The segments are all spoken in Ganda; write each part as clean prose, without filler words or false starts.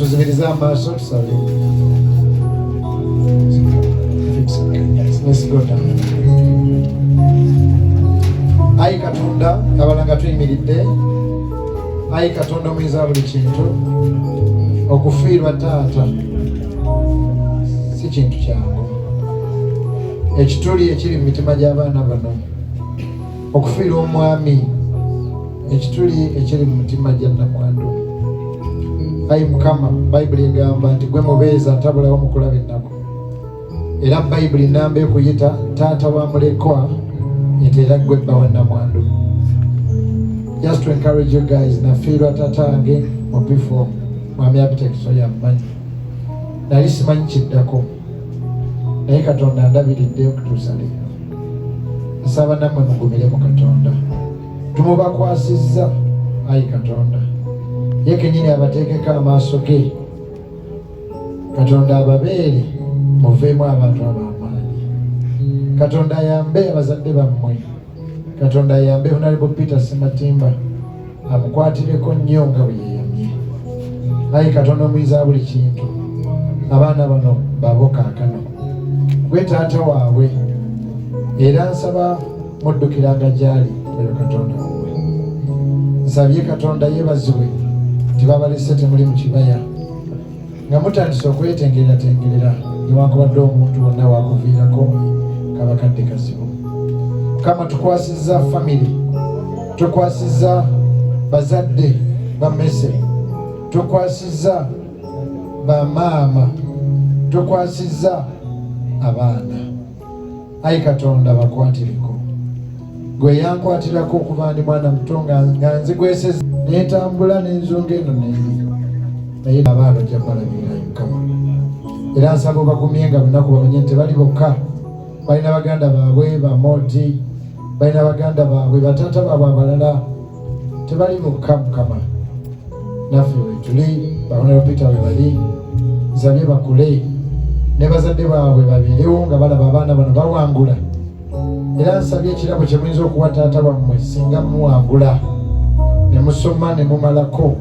Tuzibirize amaaso tusabe. Let's go down. Ayi Katonda abalanga tuyimiridde. Ayi Katonda omuyinza buli kintu. Okufiirwa taata si kintu kyangu. Ekituli ekiri mu mitima gy'abaana bano. Okufiirwa omwami ekituli ekiri mu mitima gya nnamwandu. Ayi Mukama, Bayibuli egamba nti gwe mubeeza atabulawo mu kulaba ennaku. Era Bayibuli namba ekuyita taata wa mulekwa nti era gwe bba wa nnamwandu. Just to encourage you guys, nafiirwa taata wange mu bifo mwami Abitekisi oyo amumanyi. Nali simanyi kiddako. Naye Katonda andabiridde okutuusa leero. Nsaba nammwe mugumire mu Katonda. Tumubakwasizza ayi Katonda. Ye kennyini abateekeko amaaso ge. Katonda ababeere muveemu abantu ab'amaanyi. Katonda ayambe abazadde bammwe. Katonda ayambe Honorable Peter Sematimba amukwatireko nnyo nga bwe yeeyamye. Ayi Katonda omuyinza buli kintu. Abaana bano baabo kaakano. Gwe taata waabwe. Era nsaba muddukiranga gy'ali oyo Katonda waabwe. Nsabye Katonda yeebazibwe nti babalese temuli mu kibaya nga mutandise okwetengerera newankubadde omuntu wonna wakuviirako kabakadde kazibu. Mukama tukwasizza famire, tukwasizza bazadde bammese, tukwasizza bamaama, tukwasizza abaana. Ayi Katonda bakwatireko. Gwe yankwatirako okuva ndi mwana muto nga nzigweseza neetambula n'enzunga eno neeri. Naye abaana ojja balabirayo Mukama. Era nsaba bagumye nga lunaku bamanye nti bali bokka. Balina baganda baabwe bamooti, balina baganda baabwe bataata baabwe abalala. Tebali bokka Mukama. Naffe wetuli, Honorable Peter we bali. Nsabye bakule ne bazadde baabwe babeerewo nga balaba abaana bano bawangula. Era nsabye ekirabo kye muyinza okuwa taata wammwe singa muwangula ne musoma ne mumalako.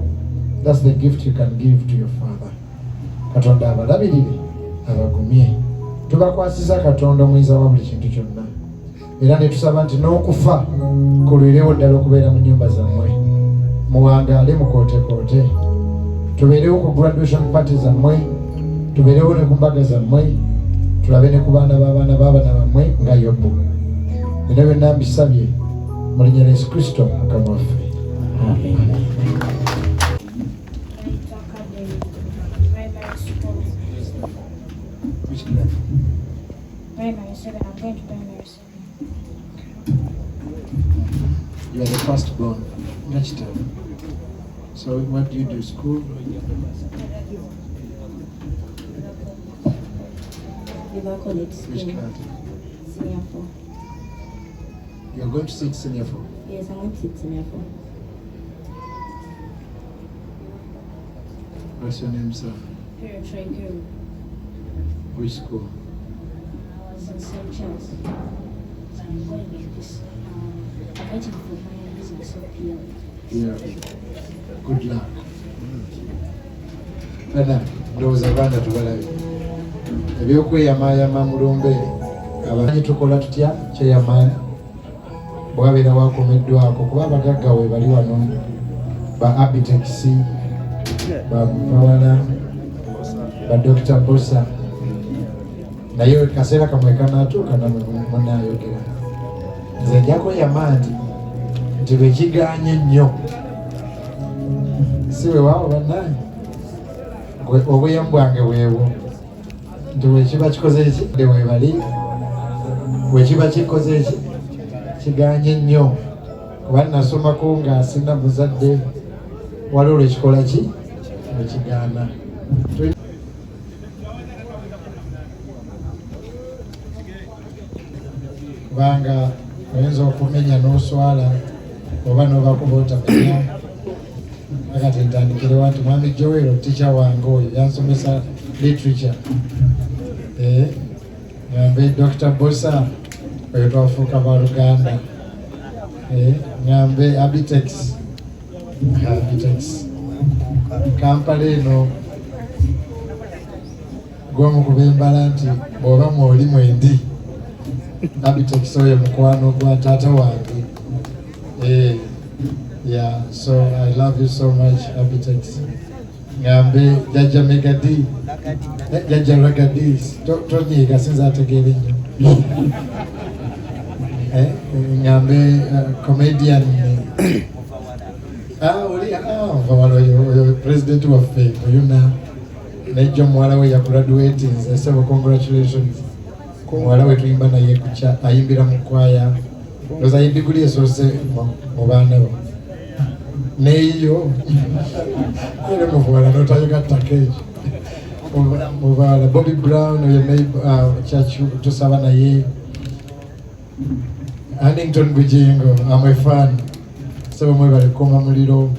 That's the gift you can give to your father. Katonda abalabirire abagumye. Tubakwasiza Katonda omuyinza wa buli kintu kyonna. Era ne tusaba nti n'okufa kulwirewo ddala okubeera mu nnyumba zammwe. Muwangaale mukootekoote. Tubeerewo ku graduation party zammwe. Tubeerewo ne ku mbaga zammwe. Tulabe ne ku baana b'abaana bammwe nga Yobu. Bino byonna mbisabye mu linnya lya Yesu Kristo Mukama waffe. Amen. Primary 7. I'm going to primary 7. You are the firstborn. Next time. So what do you do? School? Which class? Senior 4. You are going to sit senior 4? Yes, I'm going to sit senior 4. What's your name, sir? Period Trigger. Which school? I was in St. Charles. So I'm going with this. I'm waiting for my business of PL. Yeah. Good luck. Bana, ndowooza abaana tubalabe. Ebyokweyamaayama mulumbe abaanyi tukola tutya kyeyamaana bwabeera wakomeddwako kuba abagagga we bali wano ba Abitekisi, ba Mupawala, ba Dr. Bosa. Naye kaseera kamwe kanaatuuka namwe munaayogera. Nze nja kweyama nti bwe kiganye nnyo si weewaawo bannange obuyemu bwange bwebwo nti wekiba kikoze eki webali wekiba kikoze eki kiganye nnyo kuba nasomako nga sina muzadde waliwo lwekikola ki wekigaana. Kubanga oyinza okumenya n'oswala oba n'obakuba otamenya. Akati ntandikirewo nti mwami Joel tica wange oyo yansomesa literature. Ngambe Dr. Bosa oyo twafuuka baluganda. Ngambe Abitex Kampala eno gwomu kubembala nti bw'oba mwoli mwendi Abitex oyo mukwano gwa taata wange. Yeah, so I love you so much Abitex. Ngambe Jaja Megadi, Jaja Ragadis, tonyiga sinza ategeera nnyo. Ngambe comedian oli president waffe oyuna nejjo muwala we yagraduate nsaba congratulations muwala we tuyimba naye kucha ayimbira mu kwaya ndoza yindiguli esoose mu baana bo neyo ele muvuwala notayogattako ekyo mubaala Bobby Brown oyo church tusaba naye Huntington Bujingo I'm a fan saba mwebale koma muliro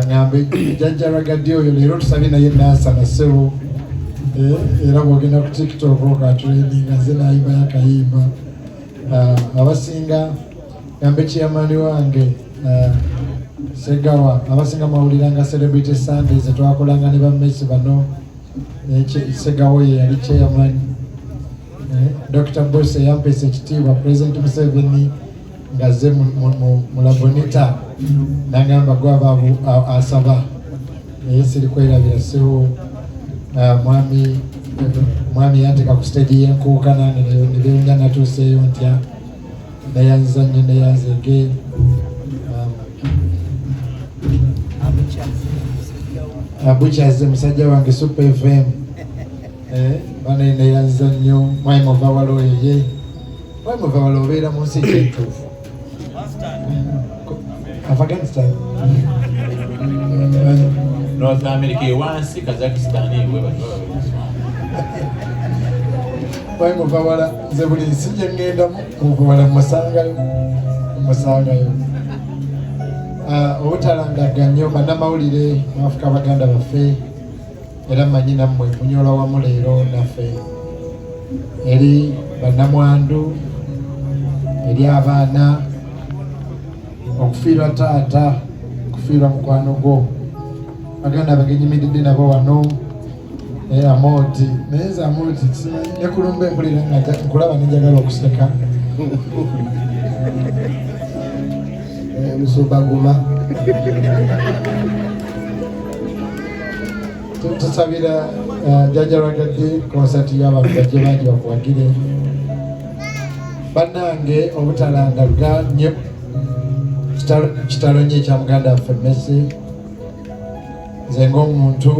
ngambe Jajja Ragadi oyo leero tusabye naye nasa na sebo era bwogenda ku TikTok okatulendinga nze nayimba yakayimba abasinga ngambe chairman wange Segawa abasinga mawuliranga Celebrity Sundays twakolanga ne bammesi bano Segawa ye yali chairman Dr. Bose yampesa ekitiibwa President Museveni ngaze mu Labonita nangamba gwaba asaba siri kwerabira sewo mwami yanteka ku stage yenkuuka nange nebewunya natuuseeyo ntya nayanza nnyo neyanzege Abuchaze musajja wange Super FM bane neyanza nnyo mwami muvawalo ye mwami muvawalo obeera mu nsi kyentuufu Afghanistan North America wansi Kazakhstan mwami muvawala nze buli nsi gye ŋŋendamu muvawala musangayo obutalangagga nnyo bannamawulire mu Afrika baganda baffe era mmanyi nammwe munyola wamu leero naffe eri bannamwandu eri abaana okufiirwa taata okufiirwa mukwano gwo baganda bagenyimiridde nabo wano naye Amooti naye nze Amooti nekulumba empulira nga nkulaba nenjagala okuseka Musubaguma tusabira Jajja Ragadi konsati y'abantu bajje bangi bakuwagire bannange obutalangaga nnyo kitalo nnyo ekya muganda waffe Messi nze ng'omuntu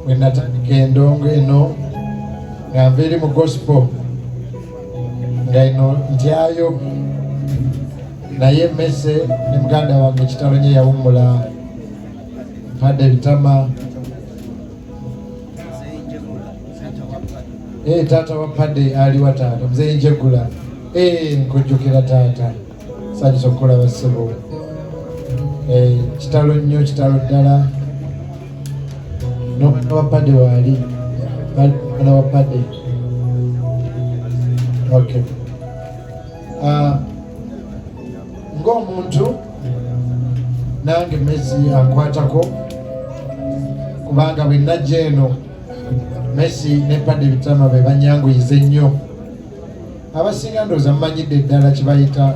bwe natandika endongo eno nga nva eri mu gospel nga eno ntyayo naye Messi ne muganda wange kitalo nnyo yawummula mpadde ebitama taata wa Padde aliwa taata mzee Njegula nkujjukira taata sajja okulaba ssebo kitalo nnyo kitalo ddala n'omwana wa Padde waali mwana wa Padde okay ng'omuntu nange Messi ankwatako kubanga bwe najja eno Messi ne Padde bitama be banyanguyize nnyo abasinga ndooza mmanyidde eddala kibayita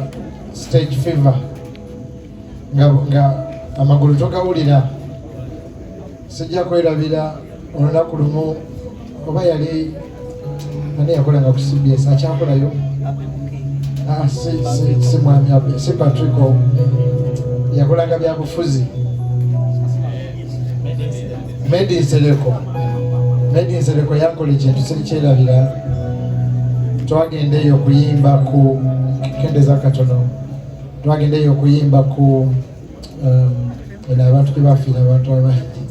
stage fever nga amagulu togawulira sijja kwerabira olunaku lumu oba yali ani yakolanga ku CBS akyakolayo si mwami si Patrico yakolanga byabufuzi Medi Nsereko yakola ekintu sirikyerabira twagenda eyo okuyimba ku kendeza katono twagenda eyo okuyimba ku abantu tebafiira abantu abangi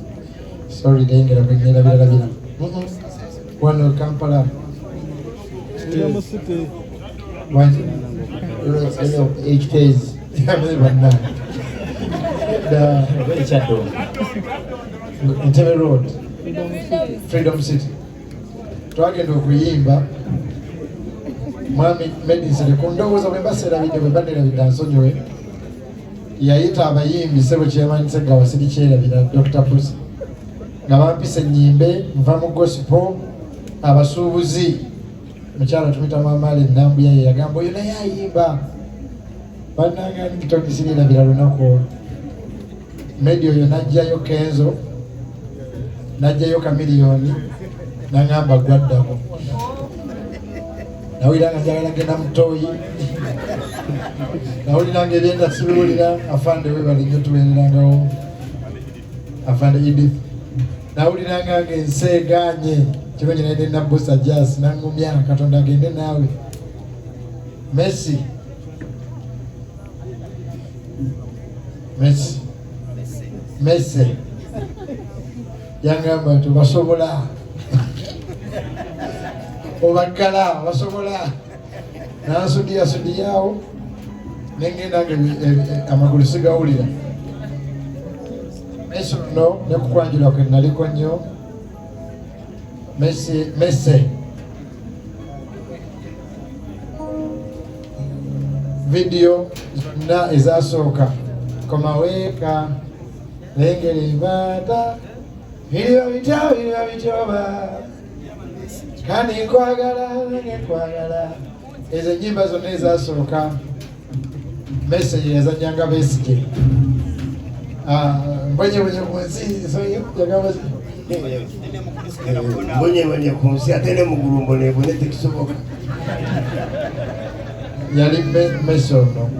sorry lengera kwenyerabiralabira wano Kampala HKs banna Entebbe Road Freedom City twagenda okuyimba mwami Medi Nsereko ndowooza bwe mbaseerabidde bwe mbannerabidde ansonyiwe yayita abayimbi ssebo kyemanyise nga wasirikyerabira Dr. Pusi nga bampise ennyimbe nva mu gospel abasuubuzi mukyala tumita Mamali Nambuya ye yagamba oyo naye ayimba bannanga nikitogisirira bira lunaku media oyo najjayo Kenzo najjayo kamiliyoni nangamba gwaddako nawulira nga njagala genda Mutoyi nawulira nga ebyenda sibiwulira afande we bali nnyo tubeererangawo afande Edith nawulira nga ensi eganye kibenye naide nabusa jazz nangumya Katonda agende naawe Messi yangamba tubasobola obakala basobola nasudiyaawo nengenda amagulu sigawulira Messi no nekukwanjula kwe naliko nnyo Messi video zonna ezasooka komaweka lengera embaata biriba bityoba kandi nkwagala ezo ennyimba zonna ezasooka Messi yazanyanga Besigye mbonyebonye ku nsi yagamba mbonyebonye ku nsi ate ne mugulu mbonebone tekisoboka yali Messi ono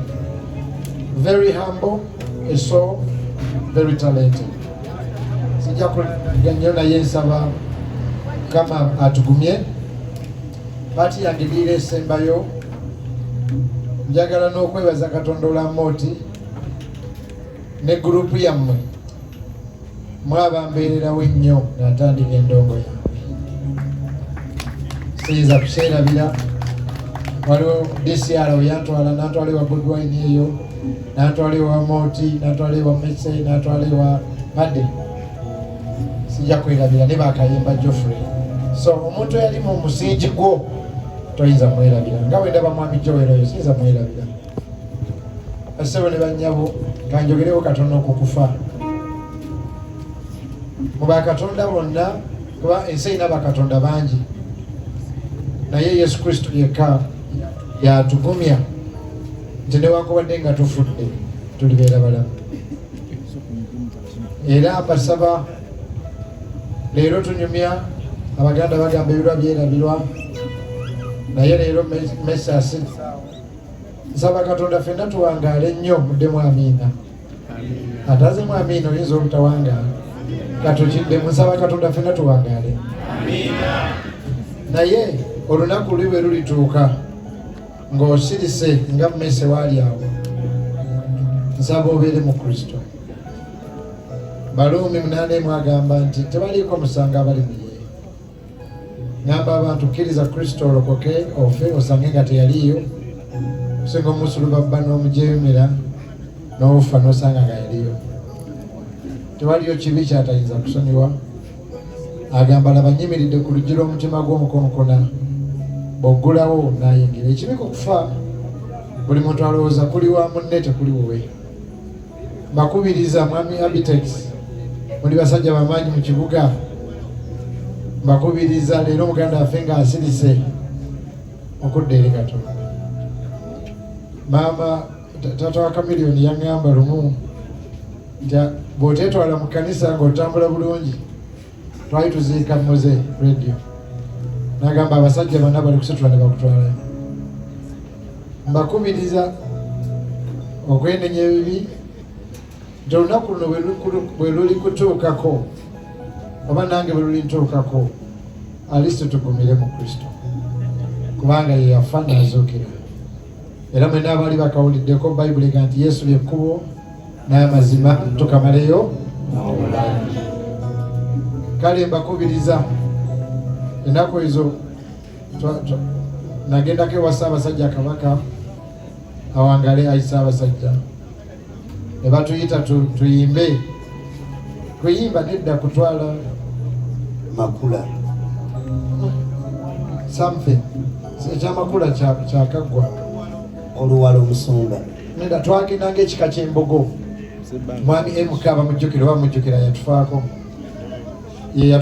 very humble so very talented sijja kuganyo naye nsaba kama atugumye pati yange dira esembayo njagala n'okwebaza Katonda Olamoti ne gurupu yammwe mwabambeererawo ennyo natandika endongo yange siyinza kukyerabira waliwo DCR yantwala natwala ewa Boodwine eyo natwala ewa Moti natwala ewa Messi natwala ewa Padde sijja kwerabira ne bakayimba Geoffrey so omuntu yali mu musingi gwo toyinza mwerabira nga wendaba mwami Joel oyo siyinza mwerabira basebo ne bannyabo kanjogerewo katono okukufa mu bakatonda bonna kuba ensi erina bakatonda bangi naye Yesu Kristo yekka yatugumya nti newankubadde nga tufudde tulibeera balamu era mbasaba leero tunyumya abaganda bagamba ebirwa byerabirwa naye leero Messi nsaba Katonda ffenna tuwangaale nnyo muddemu amiina atazemu amiina oyinza obutawangaala katukiddemu nsaba Katonda ffenna tuwangaale naye olunaku lwe lulituuka ng'osirise nga Messi waali awo nsaba obeere mu Kristo Baluumi 8 mwagamba nti tebaliiko musango abali mu ye ngamba abantu kkiriza Kristo olokoke ofe osange nga teyaliyo singa omusulu babba n'omujeemera n'ofa n'osanga nga yaliyo tewaliyo kibi kyatayinza kusonyiwa agamba laba nyimiridde ku luggi lw'omutima gw'omukonkona bw'oggulawo nayingira ekibi ku kufa buli muntu alowooza kuli wa munne tekuli wuwe mbakubiriza mwami Abitex muli basajja bamaanyi mu kibuga mbakubiriza leero muganda waffe nga asirise okudda eri Katonda maama tata wa Kamiliyoni yaŋŋamba lumu nti bw'oteetwala mu kkanisa ng'otambula bulungi twali tuziika muze radio nagamba abasajja bonna bali kusitula ne bakutwalayo mbakubiriza okwenenya ebibi nti olunaku luno bwe luli kutuukako oba nange bwe luli ntuukako alisti tugumire mu Kristo kubanga ye yafa n'azuukira era mwenna abaali bakawuliddeko Bayibuli ega nti Yesu lyekkubo n'amazima tukamaleyo kale mbakubiriza ennaku ezo nagendako ewa Ssaabasajja Kabaka awangale ayi Ssaabasajja ne batuyita tuyimbe kuyimba nedda kutwala makula something ekyamakula kyakaggwa oluwala omusumba nedda twagendanga ekika ky'embogo mwami MK bamujjukira oba mujjukira yatufaako ye